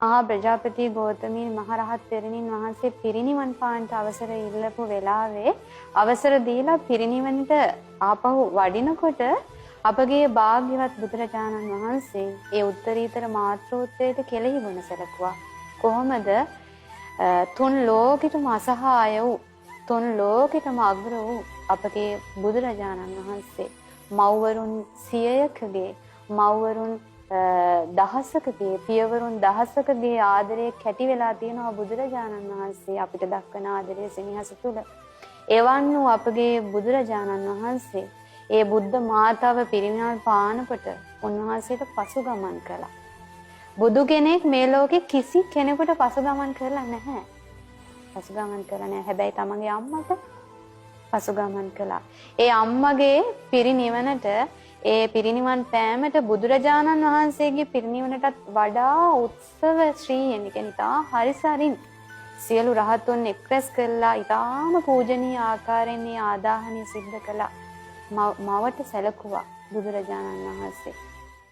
මහා ප්‍රජාපති ගෞතමීන් මහරහත් තෙරණින් වහන්සේ පිරිනිවන් පාන්නට අවසර ඉල්ලපු වෙලාවේ අවසර දීලා පිරිනිවනට ආපහු වඩිනකොට අපගේ භාග්‍යවත් බුදුරජාණන් වහන්සේ ඒ උත්තරීතර මාතෘත්වයට කෙලෙහි ගුණ සැලකුවා. කොහොමද තුන් ලෝකෙටම අසහාය වූ තුන් ලෝකෙටම අග්‍ර වූ අපගේ බුදුරජාණන් වහන්සේ මව්වරුන් 100කගේ මව්වරුන් දහසකගේ පියවරුන් දහසකගේ ආදරේ කැටි වෙලා තියෙනවා බුදුරජාණන් වහන්සේ අපිට දක්වන ආදරයේ සෙනෙහස තුල. එවන් වූ අපගේ බුදුරජාණන් වහන්සේ ඒ බුද්ධ මාතාව පිරිනිවන් පානකොට උන්වහන්සේට පසුගමන් කළා. බුදු කෙනෙක් මේ ලෝකේ කිසි කෙනෙකුට පසුගමන් කරලා නැහැ. පසුගමන් කරලා නැහැ. හැබැයි තමන්ගේ අම්මට පසුගමන් කළා. ඒ අම්මගේ පිරිනිවනට ඒ පිරිනිවන් පෑමට බුදුරජාණන් වහන්සේගේ පිරිනිවනටත් වඩා උත්සව ශ්‍රීයෙන් ඉතා හරිසරින් සියලු රහතුන් එක්රැස් කළා. ඊටාම පූජනීය ආකාරයෙන් මේ ආදාහනය සිද්ධ කළා. මවට සැලකුවා බුදුරජාණන් වහන්සේ.